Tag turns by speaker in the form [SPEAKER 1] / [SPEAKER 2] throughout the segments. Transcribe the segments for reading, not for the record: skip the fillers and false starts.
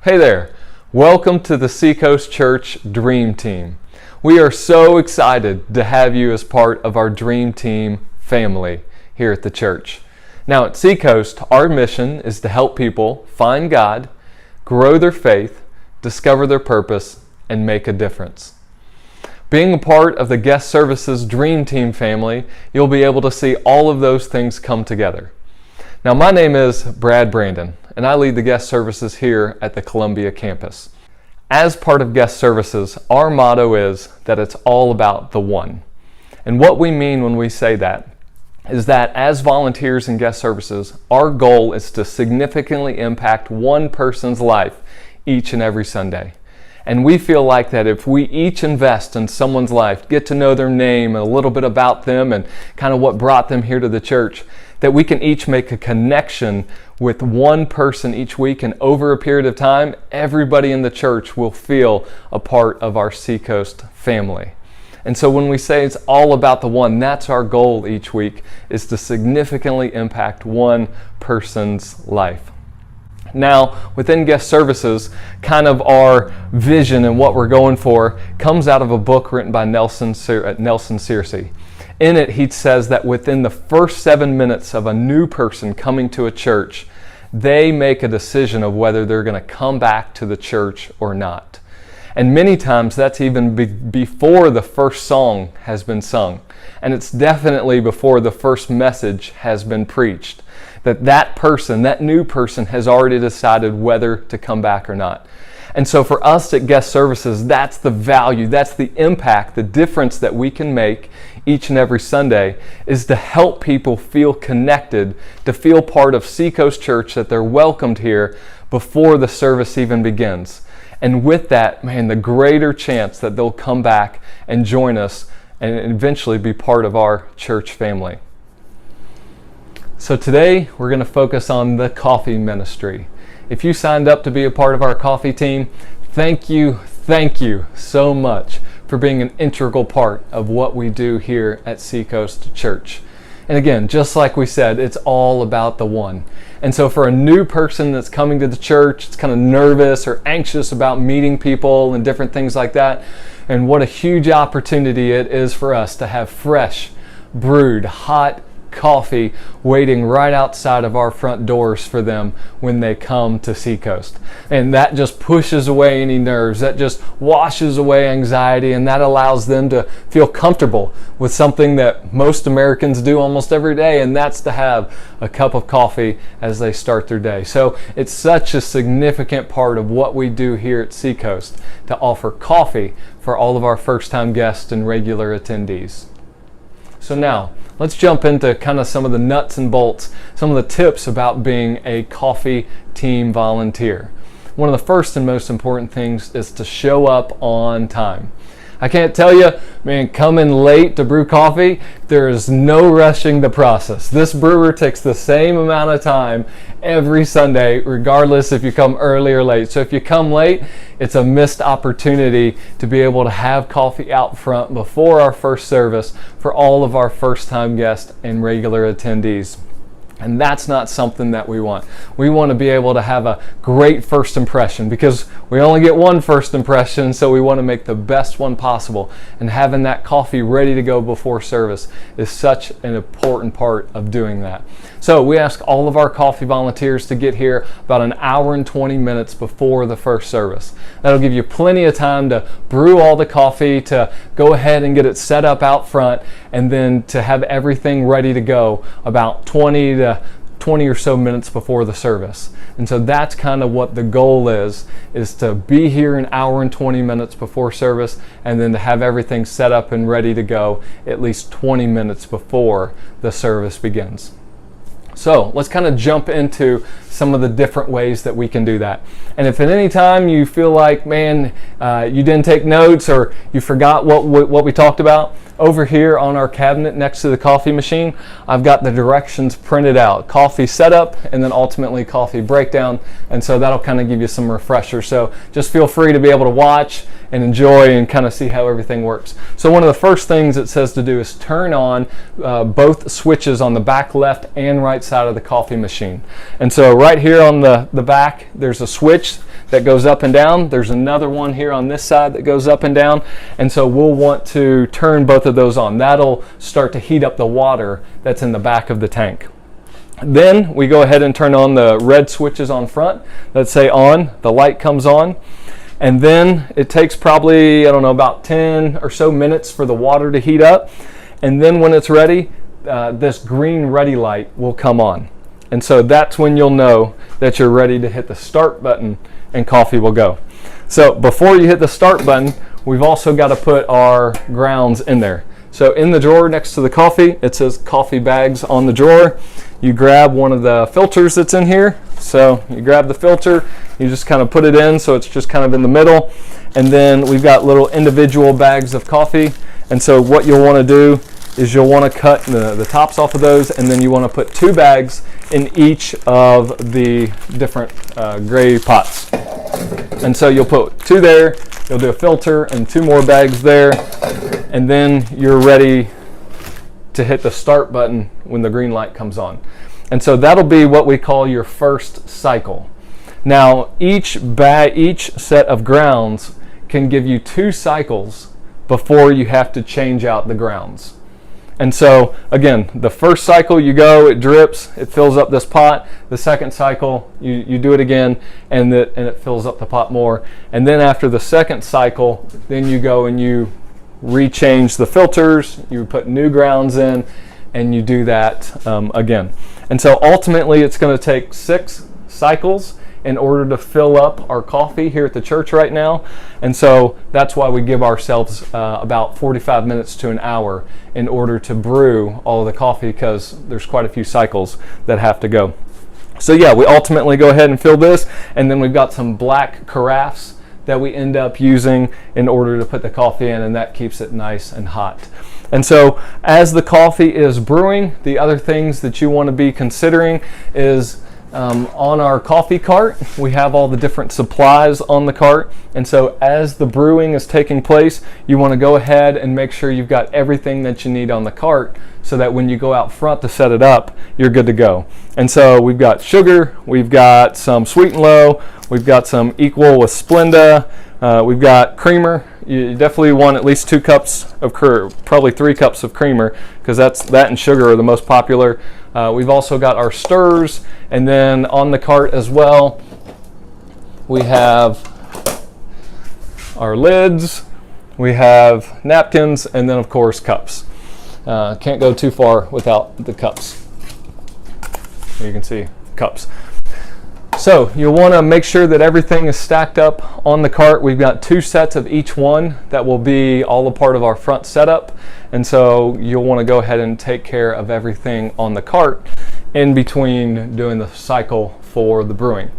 [SPEAKER 1] Hey there, welcome to the Seacoast Church Dream Team. We are so excited to have you as part of our Dream Team family here at the church. Now at Seacoast, our mission is to help people find God, grow their faith, discover their purpose, and make a difference. Being a part of the Guest Services Dream Team family, you'll be able to see all of those things come together. Now my name is Brad Brandon, and I lead the guest services here at the Columbia campus. As part of guest services, our motto is that it's all about the one. And what we mean when we say that is that as volunteers in guest services, our goal is to significantly impact one person's life each and every Sunday. And we feel like that if we each invest in someone's life, get to know their name and a little bit about them and kind of what brought them here to the church, that we can each make a connection with one person each week, and over a period of time, everybody in the church will feel a part of our Seacoast family. And so when we say it's all about the one, that's our goal each week, is to significantly impact one person's life. Now, within guest services, kind of our vision and what we're going for comes out of a book written by Nelson Searcy. In it, he says that within the first 7 minutes of a new person coming to a church, they make a decision of whether they're going to come back to the church or not. And many times that's even before the first song has been sung. And it's definitely before the first message has been preached. That person, that new person, has already decided whether to come back or not. And so for us at Guest Services, that's the value, that's the impact, the difference that we can make each and every Sunday, is to help people feel connected, to feel part of Seacoast Church, that they're welcomed here before the service even begins. And with that, man, the greater chance that they'll come back and join us and eventually be part of our church family. So today, we're going to focus on the coffee ministry. If you signed up to be a part of our coffee team, thank you so much for being an integral part of what we do here at Seacoast Church. And again, just like we said, it's all about the one. And so for a new person that's coming to the church, it's kind of nervous or anxious about meeting people and different things like that. And what a huge opportunity it is for us to have fresh, brewed, hot coffee waiting right outside of our front doors for them when they come to Seacoast. And that just pushes away any nerves, that just washes away anxiety, and that allows them to feel comfortable with something that most Americans do almost every day, and that's to have a cup of coffee as they start their day. So it's such a significant part of what we do here at Seacoast to offer coffee for all of our first-time guests and regular attendees. So now, let's jump into kind of some of the nuts and bolts, some of the tips about being a coffee team volunteer. One of the first and most important things is to show up on time. I can't tell you, man, coming late to brew coffee, there is no rushing the process. This brewer takes the same amount of time every Sunday, regardless if you come early or late. So if you come late, it's a missed opportunity to be able to have coffee out front before our first service for all of our first-time guests and regular attendees. And that's not something that we want. We want to be able to have a great first impression, because we only get one first impression, so we want to make the best one possible. And having that coffee ready to go before service is such an important part of doing that. So we ask all of our coffee volunteers to get here about an hour and 20 minutes before the first service. That'll give you plenty of time to brew all the coffee, to go ahead and get it set up out front, and then to have everything ready to go about 20 or so minutes before the service. And so that's kind of what the goal is to be here an hour and 20 minutes before service, and then to have everything set up and ready to go at least 20 minutes before the service begins. So let's kind of jump into some of the different ways that we can do that. And if at any time you feel like, man, you didn't take notes or you forgot what we talked about, over here on our cabinet next to the coffee machine, I've got the directions printed out. Coffee setup and then ultimately coffee breakdown. And so that'll kind of give you some refresher. So just feel free to be able to watch and enjoy and kind of see how everything works. So one of the first things it says to do is turn on both switches on the back left and right side of the coffee machine. And so right here on the back, there's a switch that goes up and down. There's another one here on this side that goes up and down. And so we'll want to turn both of those on. That'll start to heat up the water that's in the back of the tank. Then we go ahead and turn on the red switches on front that say on. The light comes on. And then it takes probably, about 10 or so minutes for the water to heat up. And then when it's ready, this green ready light will come on. And so that's when you'll know that you're ready to hit the start button and coffee will go. So before you hit the start button, we've also got to put our grounds in there. So in the drawer next to the coffee, it says coffee bags on the drawer. You grab one of the filters that's in here. So you grab the filter, you just kind of put it in so it's just kind of in the middle. And then we've got little individual bags of coffee. And so what you'll want to do is you'll want to cut the tops off of those, and then you want to put 2 bags in each of the different gray pots. And so you'll put 2 there, you'll do a filter and 2 more bags there, and then you're ready to hit the start button when the green light comes on. And so that'll be what we call your first cycle. Now each set of grounds can give you 2 cycles before you have to change out the grounds. And so again, the first cycle you go, it drips, it fills up this pot. The second cycle, you do it again, and it fills up the pot more. And then after the second cycle, then you go and you rechange the filters, you put new grounds in, and you do that again. And so ultimately it's going to take 6 cycles in order to fill up our coffee here at the church right now. And so that's why we give ourselves about 45 minutes to an hour in order to brew all of the coffee, because there's quite a few cycles that have to go. So yeah, we ultimately go ahead and fill this, and then we've got some black carafes that we end up using in order to put the coffee in, and that keeps it nice and hot. And so as the coffee is brewing, the other things that you want to be considering is on our coffee cart, we have all the different supplies on the cart. And so as the brewing is taking place, you want to go ahead and make sure you've got everything that you need on the cart so that when you go out front to set it up, you're good to go. And so we've got sugar, we've got some Sweet and Low, we've got some Equal with Splenda, we've got creamer. You definitely want at least 2 cups of probably 3 cups of creamer, because that and sugar are the most popular. We've also got our stirs, and then on the cart as well, we have our lids, we have napkins, and then of course cups. Can't go too far without the cups. You can see cups. So you'll want to make sure that everything is stacked up on the cart. We've got 2 sets of each one that will be all a part of our front setup. And so you'll want to go ahead and take care of everything on the cart in between doing the cycle for the brewing.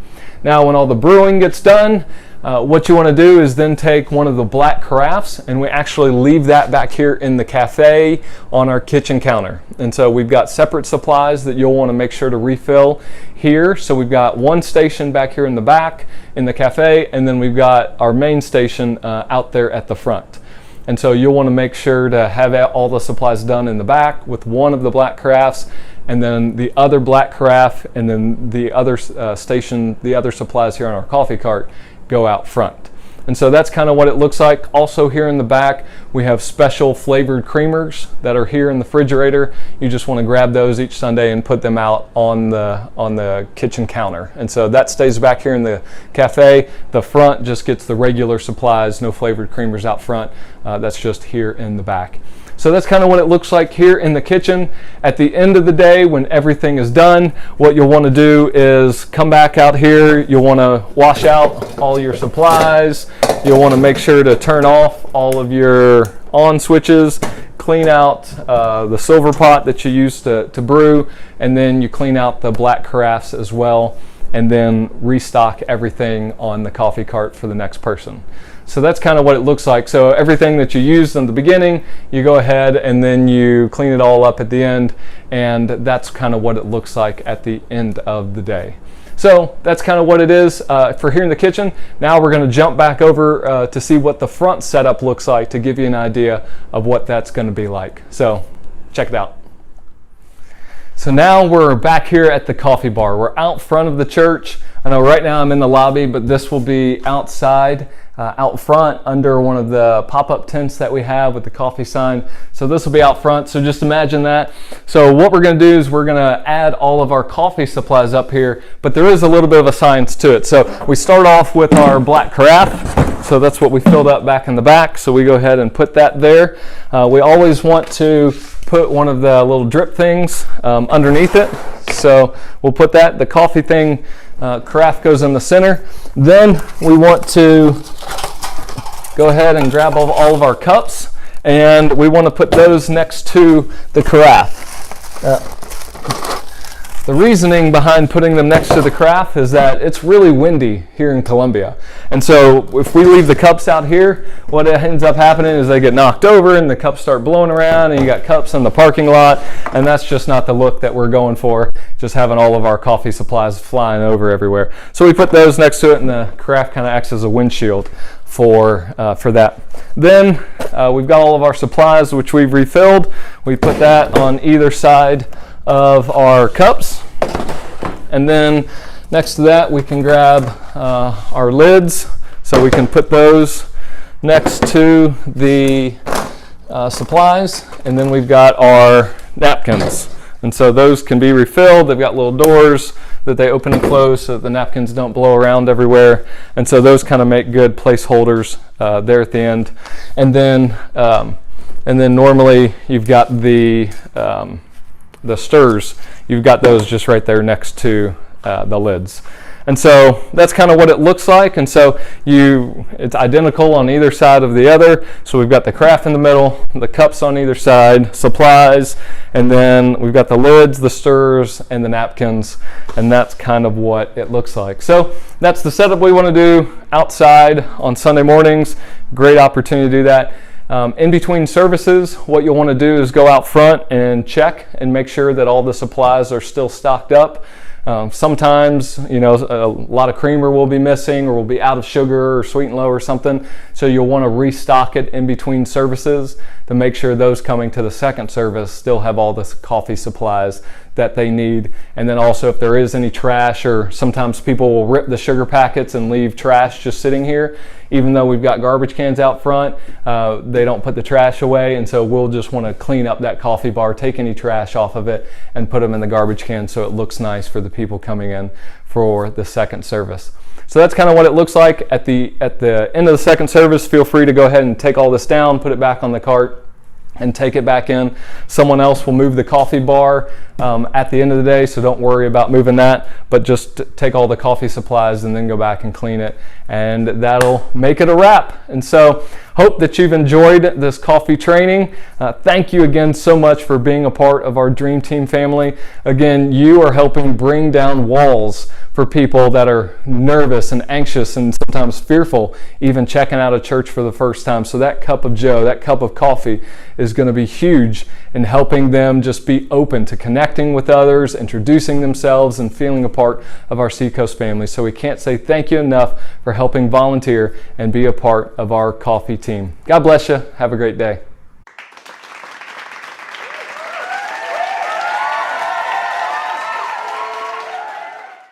[SPEAKER 1] Now when all the brewing gets done, what you want to do is then take one of the black carafes, and we actually leave that back here in the cafe on our kitchen counter. And so we've got separate supplies that you'll want to make sure to refill here. So we've got one station back here in the back in the cafe, and then we've got our main station out there at the front. And so you'll want to make sure to have all the supplies done in the back with one of the black carafes, and then the other black carafe, and then the other station, the other supplies here on our coffee cart go out front. And so that's kind of what it looks like. Also here in the back, we have special flavored creamers that are here in the refrigerator. You just want to grab those each Sunday and put them out on the kitchen counter. And so that stays back here in the cafe. The front just gets the regular supplies, no flavored creamers out front. That's just here in the back. So that's kind of what it looks like here in the kitchen. At the end of the day, when everything is done, what you'll want to do is come back out here. You'll want to wash out all your supplies. You'll want to make sure to turn off all of your on switches, clean out the silver pot that you use to brew, and then you clean out the black carafes as well. and then restock everything on the coffee cart for the next person. So that's kind of what it looks like. So everything that you used in the beginning, you go ahead and then you clean it all up at the end, and that's kind of what it looks like at the end of the day. So that's kind of what it is for here in the kitchen. Now we're going to jump back over to see what the front setup looks like to give you an idea of what that's going to be like. So check it out. So now we're back here at the coffee bar. We're out front of the church. I know right now I'm in the lobby, but this will be outside, out front under one of the pop-up tents that we have with the coffee sign. So this will be out front, so just imagine that. So what we're going to do is we're going to add all of our coffee supplies up here, but there is a little bit of a science to it. So we start off with our black carafe. So that's what we filled up back in the back. So we go ahead and put that there. We always want to put one of the little drip things underneath it. So we'll put that, the coffee thing, carafe goes in the center. Then we want to go ahead and grab all of our cups, and we want to put those next to the carafe. The reasoning behind putting them next to the carafe is that it's really windy here in Columbia. And so if we leave the cups out here, what ends up happening is they get knocked over and the cups start blowing around, and you got cups in the parking lot, and that's just not the look that we're going for, just having all of our coffee supplies flying over everywhere. So we put those next to it, and the carafe kind of acts as a windshield for that. Then we've got all of our supplies, which we've refilled. We put that on either side of our cups, and then next to that we can grab our lids, so we can put those next to the supplies, and then we've got our napkins, and so those can be refilled. They've got little doors that they open and close so that the napkins don't blow around everywhere, and so those kind of make good placeholders there at the end. And then normally you've got the stirs, you've got those just right there next to the lids. And so that's kind of what it looks like. And so it's identical on either side of the other. So we've got the carafe in the middle, the cups on either side, supplies, and then we've got the lids, the stirs, and the napkins. And that's kind of what it looks like. So that's the setup we want to do outside on Sunday mornings. Great opportunity to do that. In between services, what you'll want to do is go out front and check and make sure that all the supplies are still stocked up. Sometimes, a lot of creamer will be missing, or will be out of sugar or sweet and low or something. So you'll want to restock it in between services to make sure those coming to the second service still have all the coffee supplies that they need. And then also, if there is any trash, or sometimes people will rip the sugar packets and leave trash just sitting here. Even though we've got garbage cans out front, they don't put the trash away, and so we'll just want to clean up that coffee bar, take any trash off of it, and put them in the garbage can so it looks nice for the people coming in for the second service. So that's kind of what it looks like at the end of the second service. Feel free to go ahead and take all this down, put it back on the cart, and take it back in. Someone else will move the coffee bar at the end of the day, so don't worry about moving that, but just take all the coffee supplies and then go back and clean it, and that'll make it a wrap. And so hope that you've enjoyed this coffee training. Thank you again so much for being a part of our Dream Team family. Again, you are helping bring down walls for people that are nervous and anxious and sometimes fearful, even checking out a church for the first time. So that cup of joe, that cup of coffee is going to be huge in helping them just be open to connecting with others, introducing themselves, and feeling a part of our Seacoast family. So we can't say thank you enough for helping volunteer and be a part of our coffee team. God bless you. Have a great day.